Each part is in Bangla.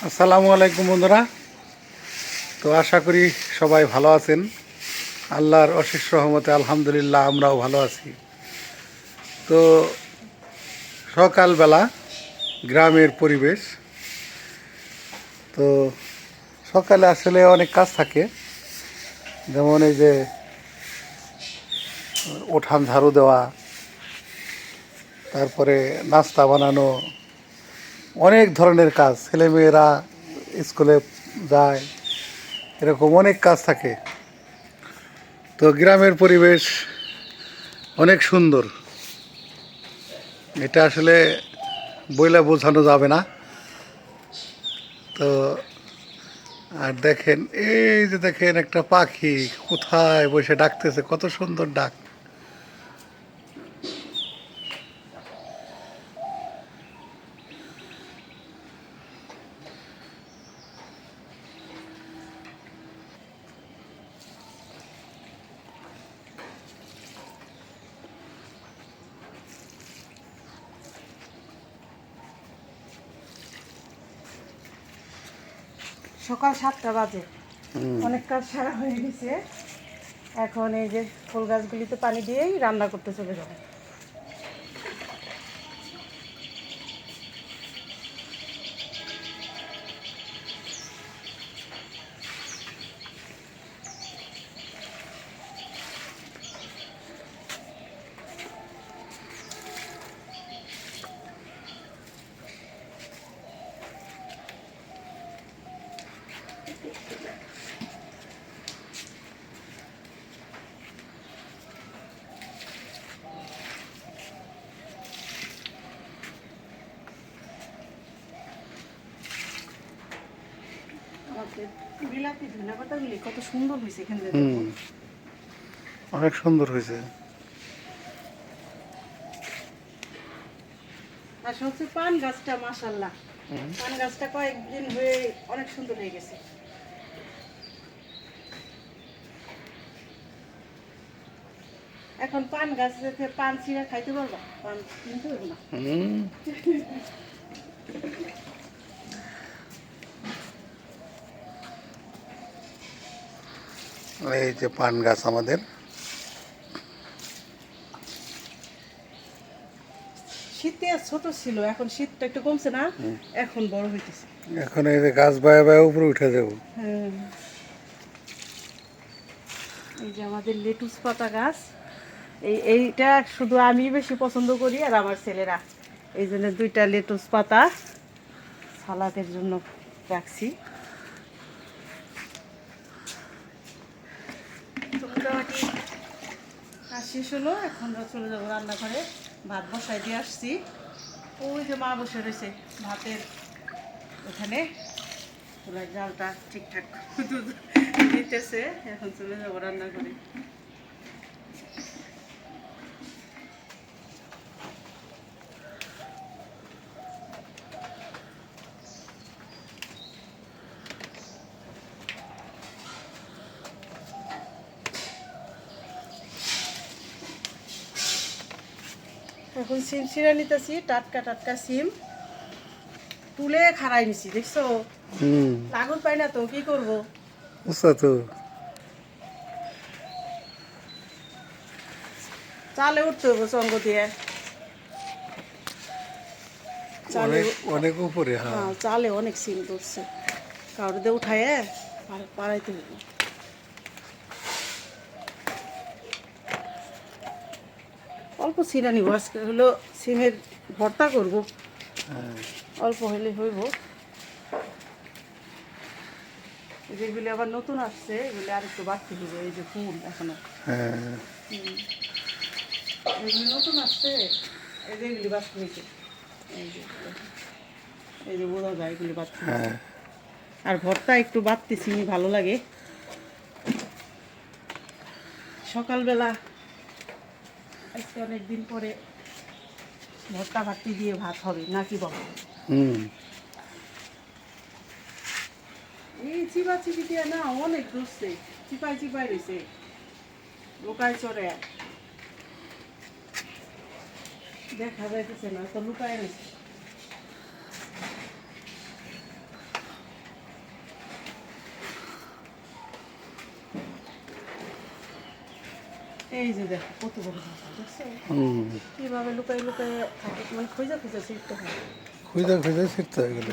আসসালামু আলাইকুম বন্ধুরা। তো আশা করি সবাই ভালো আছেন। আল্লাহর অশেষ রহমতে আলহামদুলিল্লাহ আমরাও ভালো আছি। তো সকালবেলা গ্রামের পরিবেশ, তো সকালে আসলে অনেক কাজ থাকে, যেমন এই যে উঠান ঝাড়ু দেওয়া, তারপরে নাস্তা বানানো, অনেক ধরনের কাজ। ছেলেমেয়েরা স্কুলে যায়, এরকম অনেক কাজ থাকে। তো গ্রামের পরিবেশ অনেক সুন্দর, এটা আসলে বইলা বোঝানো যাবে না। তো আর দেখেন, এই যে দেখেন একটা পাখি কোথায় বসে ডাকতেছে, কত সুন্দর ডাক। সকাল 7টা বাজে, অনেক কাজ সারা হয়ে গেছে। এখন এই যে ফুল গাছগুলিতে পানি দিয়েই রান্না করতে চলে যাবো। আমাদের বিলাতি ধনে পাতাগুলি কত সুন্দর হয়েছে এখানে দেখো। অনেক সুন্দর হয়েছে। আর হচ্ছে পান গাছটা, মাশাআল্লাহ পান গাছটা কয়েকদিন হয়ে অনেক সুন্দর হয়ে গেছে। এখন পান গাছ থেকে পান ছিঁড়া খাইতে পারবা, পান কিনতে পারবো না। এই যে পান গাছ আমাদের। শীতে ছোট ছিল, এখন শীতটা একটু কমছে না, এখন বড় হইতেছে। এখন এই যে গাছ বায়ে বায়ে উপরে উঠে যাবো। হ্যাঁ, এই যে আমাদের লেটুস পাতা গাছ, এইটা শুধু আমি বেশি পছন্দ করি আর আমার ছেলেরা। এই জন্য 2টা লেটুস পাতা সালাদের জন্য রাখছি। তো মোটামুটি কাজ শেষ হলো, এখন চলে যাবো রান্নাঘরে। ভাত বসাই দিয়ে আসছি, ওই যে মা বসে রয়েছে ভাতের ওখানে, চুলার জালটা ঠিকঠাক দিতেছে। এখন চলে যাবো রান্নাঘরে। এখন সিম ছিঁড়ে নিতেছি, টাটকা টাটকা সিম তুলে খাড়াই নিছি, দেখছো? লাগুন পাই না তো কি করবো। বুঝছো তো? চালে উঠতে হবো সঙ্গ দিয়ে, চালে অনেক অনেক উপরে। হ্যাঁ, হ্যাঁ চালে অনেক সিম ধরছে, কাউরে দিয়ে উঠায় পাড়াইতে হবো। অল্প ছিঁড়া নিব, আজকে হলো সিমের ভর্তা করব, অল্প হইলে হইব। যেগুলি আবার নতুন আসছে এগুলি আর একটু বাড়তি হইব। এই যে ফুল এখনো, হ্যাঁ, এগুলি নতুন আসছে, এই যে এগুলি বাড়তি হয়েছে। এই যে এই যে বোঝা যায় এগুলি বাড়তি হয়েছে। হ্যাঁ। আর ভর্তা একটু বাড়তি চিনি ভালো লাগে। সকালবেলা আজকে অনেকদিন পরে ভর্তা ভাতি দিয়ে ভাত হবে নাকি বাবা? এই চিপা চিপি দিয়ে না অনেক ধরছে, চিপাই চিপাই রয়েছে, লুকায় চড়ে দেখা যাইতেছে না, তো লুকায় রয়েছে। এই যে দেখো কত বড় ভাজা দেখছো হুম, কিভাবে লুকাই লুকাই থাকে তোমার খুঁজে খুঁজে ছিটতে হয় খুঁজে খুঁজে ছিটতে হয় এগুলো।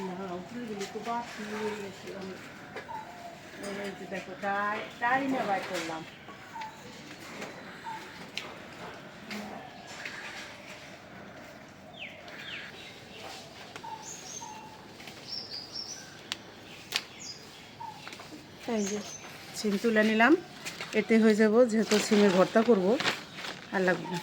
না উঠলে তো বাকি এই যে দেখো টাই না বাই করলাম এই যে সিম তুলে নিলাম এতে হয়ে যাব যেহেতু সিমের ভর্তা করব আর লাগবে না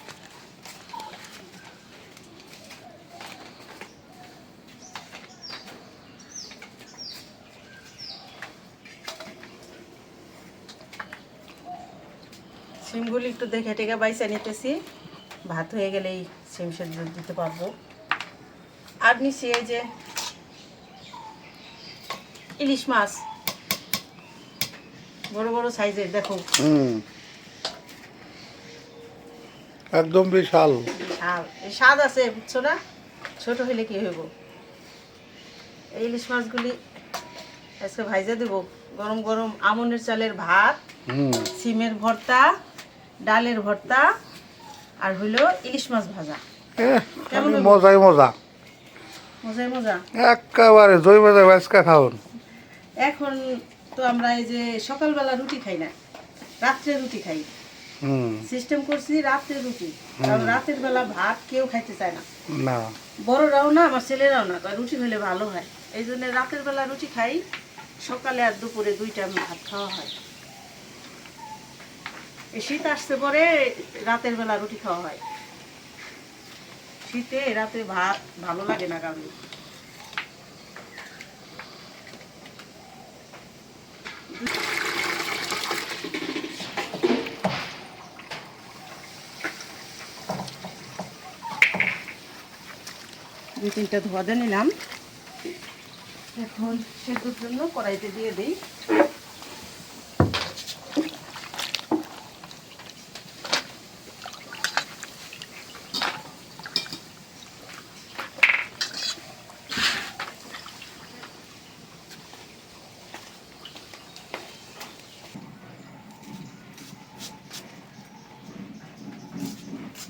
সিমগুলি একটু দেখে টেকে বাইসে নিতেছি ভাত হয়ে গেলেই সিম সেদ্ধ দিতে পারবো আর নিচ্ছি এই যে ইলিশ মাছ বড় বড় সাইজের দেখো হুম, একদম বিশাল। আর এই স্বাদ আছে বুঝছো না ছোট হইলে কি হইব এই ইলিশ মাছগুলি আজকে ভাইজা দেব গরম গরম আমনের চালের ভাত হুম, সিমের ভর্তা ডালের ভর্তা আর হইলো ইলিশ মাছ ভাজা কেমন হইব? মজাই মজা, মজাই মজা একেবারে জৈব জৈব আজকে খাওন। এখন তো আমরা এই যে সকালবেলা রুটি খাই না রাত্রে রুটি খাই হুম, সিস্টেম করছি রাত্রে রুটি কারণ রাতের বেলা ভাত কেউ খাইতে চায় না না, বড়রাও না আমার ছেলেরাও না কয় রুটি হলে ভালো হয় এই জন্য রাতের বেলা রুটি খাই সকালে আর দুপুরে 2 টাইম ভাত খাওয়া হয় এই শীত আসতে পরে রাতের বেলা রুটি খাওয়া হয় শীতে রাতে ভাত ভালো লাগে না কারণ দুই তিনটা ধোয়া দিয়ে নিলাম এখন সেদ্ধর জন্য কড়াইতে দিয়ে দিই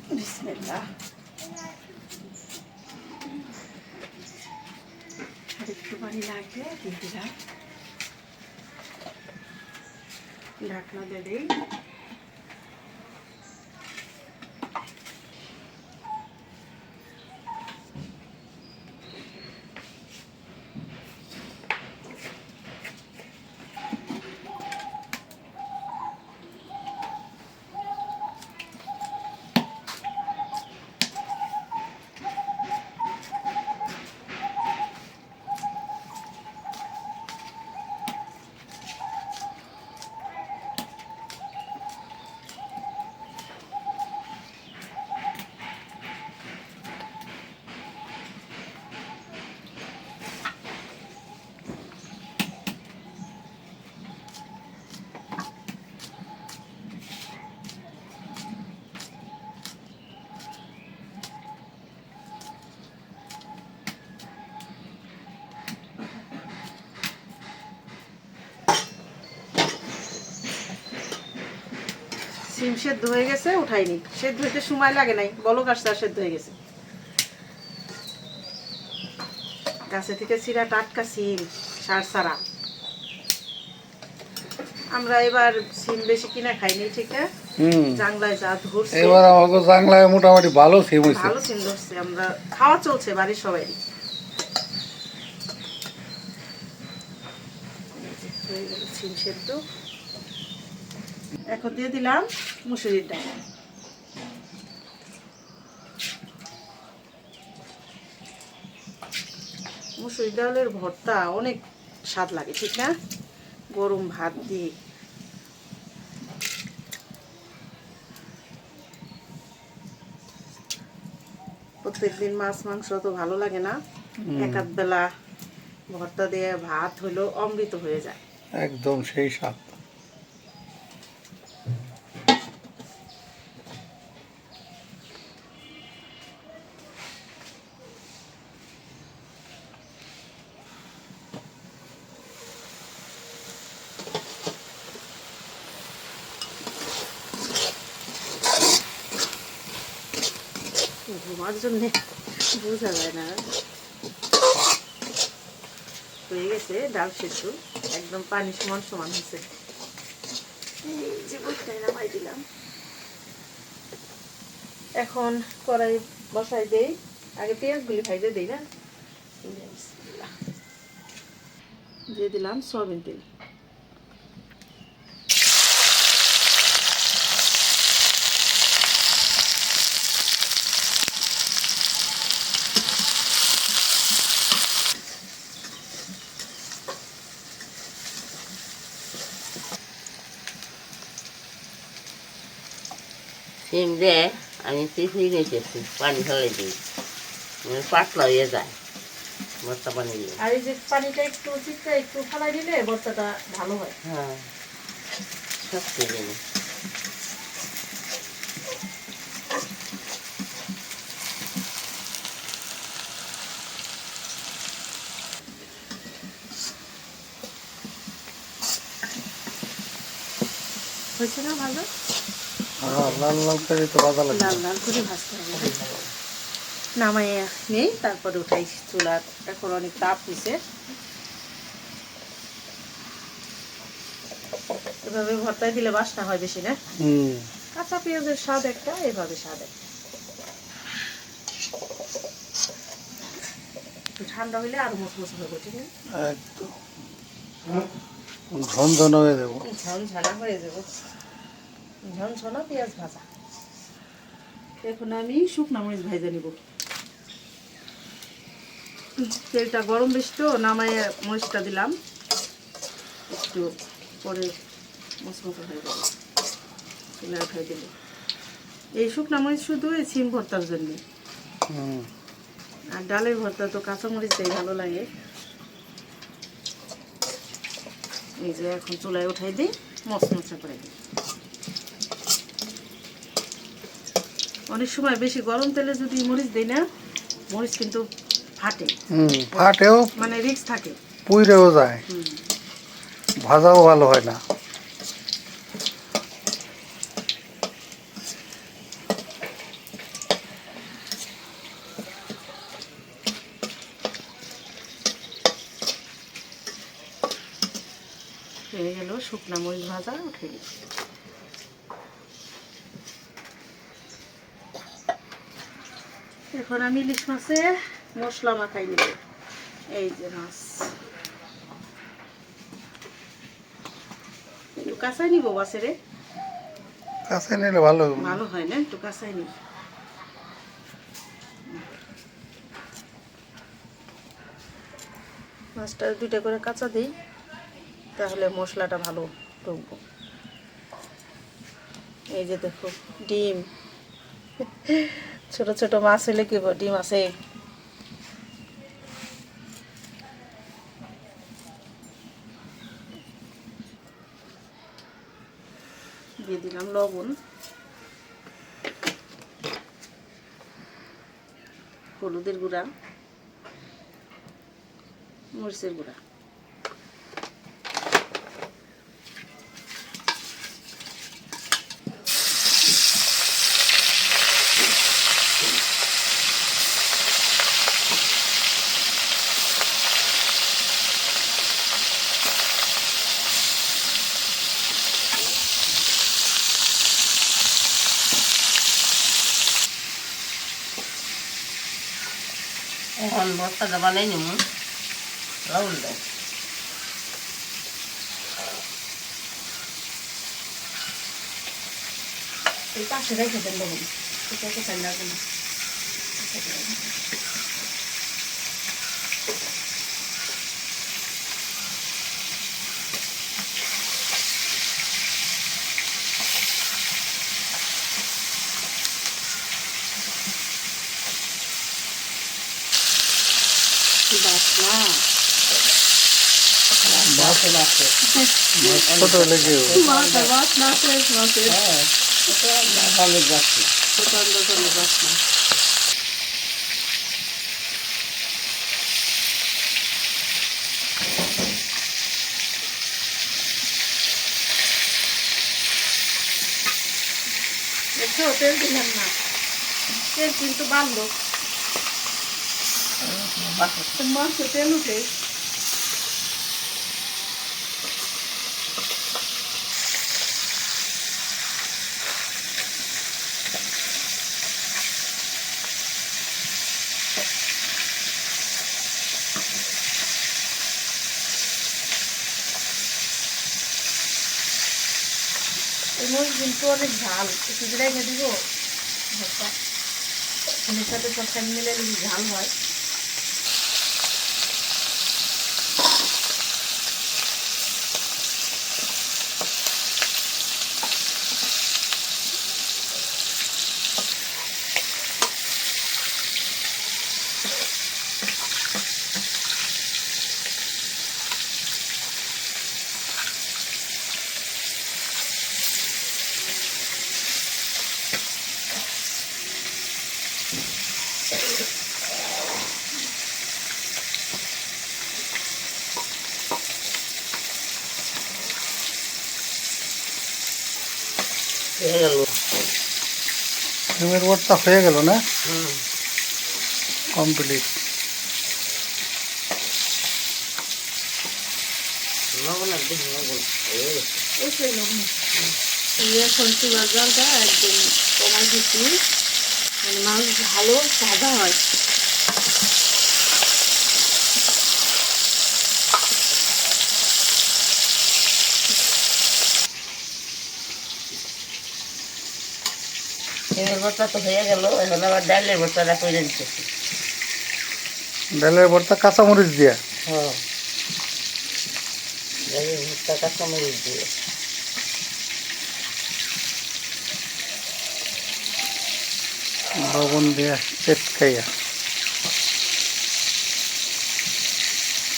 বিসমিল্লাহ আর একটু পানি লাগবে দিয়ে দিলাম ঢাকনা দিয়ে দিই সিম সেদ্ধ হয়ে গেছে উঠাইনি সেদ্ধ হইতে সময় লাগে নাই বলক আসছে আর সেদ্ধ হয়ে গেছে গাছে থেকে ছিঁড়া টাটকা সিম সার সারা আমরা এবার সিম বেশি কিনা খাইনি ঠিক আছে হুম, জাংলায় যা ধরছে এবার আমাকে জাংলায় মোটামুটি ভালো সিম হয়েছে। ভালো সিম ধরছে আমরা খাওয়া চলছে বাড়ির সবাই হয়ে গেল সিম সেদ্ধ এখন দিয়ে দিলাম মুসুরির ডাল মুসুরির ডালের ভর্তা অনেক স্বাদ লাগে ঠিক না গরম ভাত দিয়ে প্রত্যেকদিন মাছ মাংস তো ভালো লাগে না এক আধ বেলা ভর্তা দিয়ে ভাত হলো অমৃত হয়ে যায় একদম সেই স্বাদ। তোমার জন্য বোঝা যায় না। হয়ে গেছে ডাল সেদ্ধ, একদম পানি সমান সমান হয়েছে। এই যে বইটাই নামাই দিলাম। এখন কড়াই বসাই দেই, আগে পেঁয়াজগুলি ভাইজে দিই না। দিয়ে দিলাম সয়াবিন তেল। সিম দিয়ে আমি চিপি নিতেছি, পানি ফেলে দিই, পাতলা হয়ে যায় ভর্তা পানি দিয়ে। আর এই যে পানিটা একটু চিপটা একটু ফালাই দিলে ভর্তাটা ভালো হয়। হ্যাঁ, সত্যি জানি। হয়েছে না ভালো? হ্যাঁ, লাল লাল করে তো ভাজা লাগবে। লাল লাল করে ভাজতে হবে। নামাইয়া নেই, তারপরে উঠাই চুলার। এখন অনেক তাপ হয়েছে। এভাবে ভর্তায় দিলে বাসনা হয় বেশি না? কাঁচা পেঁয়াজের স্বাদ একটা, এভাবে স্বাদ একটা। ঠান্ডা হইলে আরো মশমশ হবে, ঠিক আছে? একদম ঝনঝন হয়ে দেবো। ঝনঝনা হয়ে যাবো, ঝনঝনা পেঁয়াজ ভাজা। এখন আমি শুকনা মরিচ ভাজা নিব। তেলটা গরম বেশি তো, নামায় মরিচটা দিলাম, একটু পরে মশমশা হয়ে যাবে। তেলে উঠাই দিল। এই শুকনা মরিচ শুধু এই সিম ভর্তার জন্য, আর ডালের ভর্তা তো কাঁচা মরিচ দিয়ে ভালো লাগে। এই যে এখন চুলায় উঠাই দিই, মশমশা করে দিই। অনেক সময় বেশি গরম তেলে যদি মরিচ দিই না, মরিচ কিন্তু ফাটে। ফাটেও, মানে রিস্ক থাকে, পুইরেও যায়, ভাজাও ভালো হয় না। হয়ে গেল শুকনা মরিচ ভাজা, উঠে দিই। এখন আমি ইলিশ মাছে মশলা মাখাই নিব। এই যে মাছ একটু কাঁচাই নিব, বাসেরে কাছে নিলে ভালো। ভালো হয় না, একটু কাঁচাই নিব। মাছটা দুইটা করে কাঁচা দিই, তাহলে মশলাটা ভালো ঢুকবো। এই যে দেখো ডিম, ছোট ছোট মাছ হলে কি ডিম আছে। দিয়ে দিলাম লবণ, হলুদের গুঁড়া, মরিচের গুঁড়া। এখন ভর্তাটা বানাই নিব, লবণ দাও। এই পাশে রেখে দেন লবণ, এটা তো চাই লাগবে না। বাসনা বাসে বাসে ছোট লেগেও মাছের বাসনা, ফ্রেশ মাছের হ্যাঁ, এটা ভালো যাচ্ছে। প্রচন্ড করে বাসনা। দেখছো তেল দিলাম না, তেল কিন্তু বাড়লো, মাংস তেল উঠে। এই মরিচ কিন্তু অনেক ঝাল, একটু রেখে দিব ভাতটা, এর সাথে তরকারি মিলে যদি ঝাল হয়। হয়ে গেল। ডিমের ভর্তা হয়ে গেল না? হুম, কমপ্লিট। লবণ আর বেশি লবণ হয়ে গেছে। ওই সেই লবণ। এই এখন চুলার জলটা একদম কমাই দিচ্ছি, মানে মাছ ভালো সাদা হয়। ডিমের ভর্তা তো হয়ে গেল, এখন আবার ডালের ভর্তাটা করে দিতেছি। ডালের ভর্তা কাঁচামরিচ দিয়া? হ্যাঁ, ডালের ভর্তা কাঁচামরিচ দিয়ে। লবণ দিয়া চেটকাইয়া,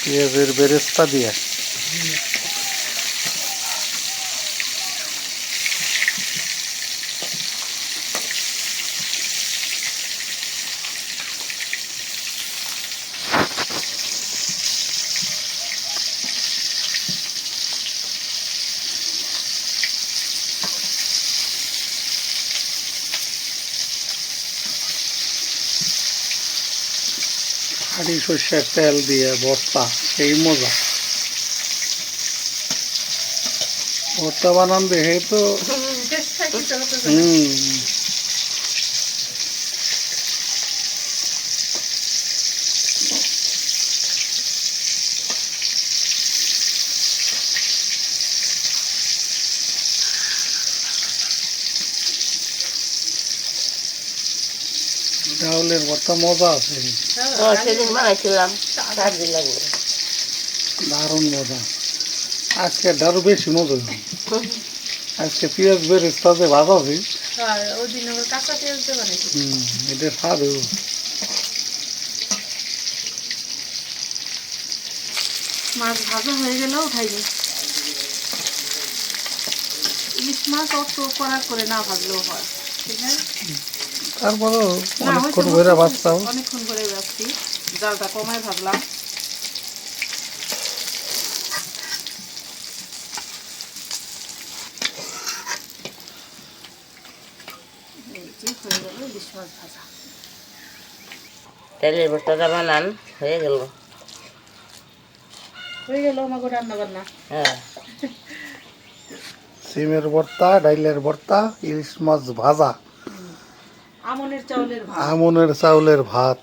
পেঁয়াজের বেরেস্তা দিয়া। খাঁটি সর্ষের তেল দিয়ে ভর্তা, সেই মজা। ভর্তা বানান দেখে তো বেশ খাইতে হতে হবে। হুম। ডাউলের ভর্তা মজা আছে, সেদিন বানাইছিলাম, 4 দিন লাগবে। দারুণ মজা। আজকে আরো বেশি মজা হয়েছে। আজকে পেঁয়াজ বেরেস্তা যে ভাজাছি, আর ওই দিন আবার কাঁচা পেঁয়াজ দিয়ে বানাইছি। এটা স্বাদ হইব। মাছ ভাজা হয়ে গেলেও খাইনি। ইলিশ মাছ অত কড়া করে না ভাজলেও হয়, ঠিক আছে? তারপরও না, অনেকক্ষণ হয়তো ধরে বাঁচতাম। অনেকক্ষণ করে ভাজছি, জালটা কমায় ভাজলাম। এই যে হয়ে গেল ইলিশ মাছ ভাজা। ডালের ভর্তাটা বানান হয়ে গেল। হয়ে গেল আমাকে রান্না বান্না। হ্যাঁ, সিমের ভর্তা, ডাইলের ভর্তা, ইলিশ মাছ ভাজা, আমনের চাউলের ভাত। আমনের চাউলের ভাত।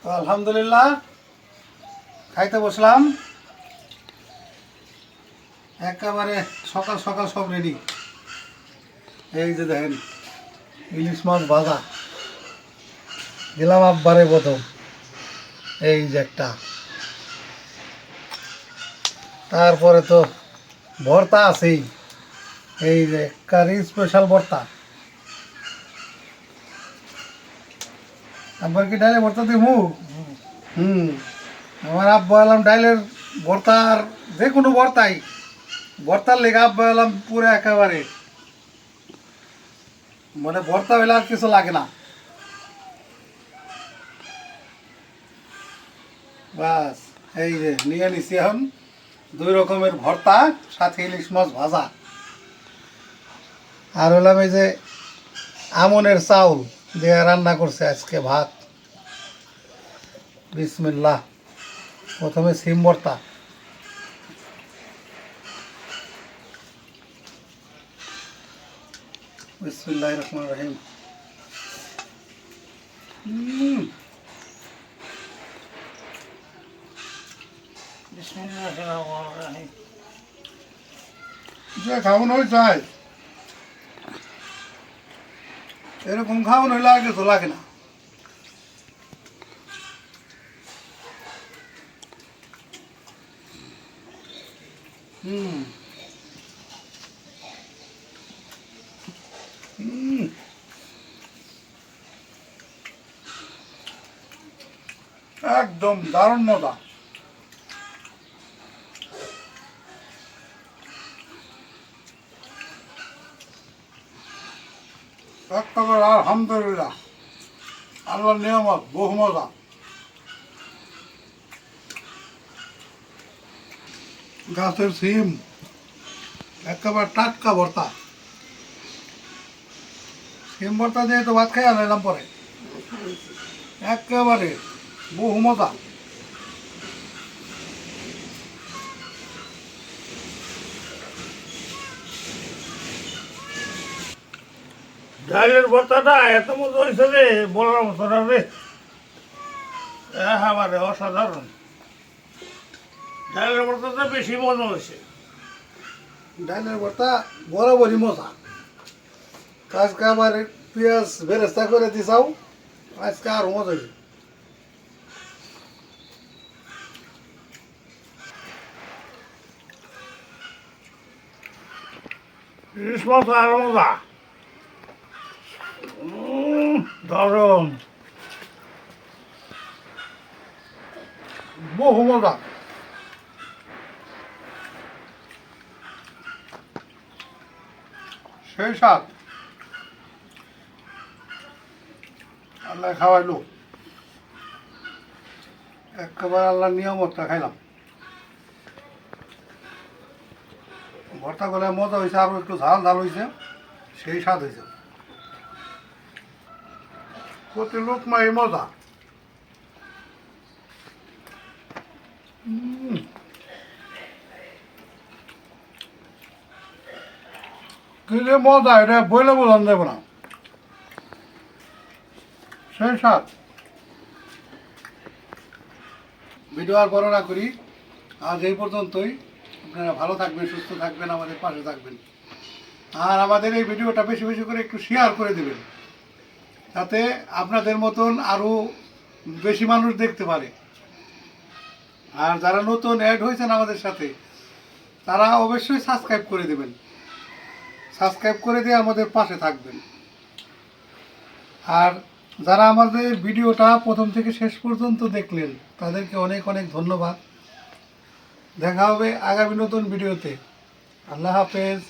তো আলহামদুলিল্লাহ খাইতে বসলাম, একেবারে সকাল সকাল সব রেডি। এই যে দেখেন ইলিশ মাছ ভাজা দিলাম আব্বারে প্রথম, এই যে একটা, তারপরে তো ভর্তা আছেই, এই যে কারি স্পেশাল ভর্তা। আব্বার কি ডাইলে ভর্তা দিমু? আমার আব্বা এলাম ডাইলের ভর্তা, আর যে কোনো ভর্তাই ভর্তার লেগে আব্বা এলাম পুরো একেবারে, মানে ভর্তা হইলে আর কিছু লাগে না। বাস এই যে নিয়ে নিছি এখন 2 রকমের ভর্তা, সাথে ইলিশ মাছ ভাজা, আর হলাম এই যে আমনের চাউল দিয়ে রান্না করছে আজকে ভাত। বিসমিল্লাহ। প্রথমে সিম ভর্তা, বিসমিল্লাহির রহমানির রহিম। যে খাওয়ানো হয়ে যায় এরকম খাওয়ানো হইলে আর কিছু লাগে না। হুম হুম একদম দারুণ মজা। একেবারে আলহামদুলিল্লাহ, আল্লাহর নিয়ামত, বহু মজা। গাছের সিম, একেবারে টাটকা ভর্তা। সিম ভর্তা দিয়ে তো ভাত খাই আনাইলাম পরে, একেবারে বহু মজা। ডালের ভর্তাটা এত মজা হয়েছে রে, বলার মতো না রে। একেবারে অসাধারণ। ডালের ভর্তাটা বেশি মজা হয়েছে। ডালের ভর্তা বরাবরই মজা। আজকে আবার পেঁয়াজ বেরেস্তা করে দিছাও, আজকে আরো মজা হয়েছে। ইলিশ মাছ আর মজা। দারুণ, বহু মজা। সেই স্বাদ, আল্লাহ খাওয়াইলো, একেবারে আল্লাহর নিয়ামতটা খাইলাম। ভর্তা করে মজা হয়েছে, আরো একটু ঝাল ঝাল হয়েছে, সেই স্বাদ হয়েছে। প্রতি লোকমাই মজা। কি যে মজা, এটা বইলে বোঝানো যাবে না, সেই স্বাদ। ভিডিও আর বড় না করি, আজ এই পর্যন্তই। আপনারা ভালো থাকবেন, সুস্থ থাকবেন, আমাদের পাশে থাকবেন, আর আমাদের এই ভিডিওটা বেশি বেশি করে একটু শেয়ার করে দেবেন, যাতে আপনাদের মতন আরও বেশি মানুষ দেখতে পারে। আর যারা নতুন অ্যাড হয়েছেন আমাদের সাথে, তারা অবশ্যই সাবস্ক্রাইব করে দেবেন, সাবস্ক্রাইব করে দিয়ে আমাদের পাশে থাকবেন। আর যারা আমাদের ভিডিওটা প্রথম থেকে শেষ পর্যন্ত দেখলেন, তাদেরকে অনেক অনেক ধন্যবাদ। দেখা হবে আগামী নতুন ভিডিওতে। আল্লাহ হাফেজ।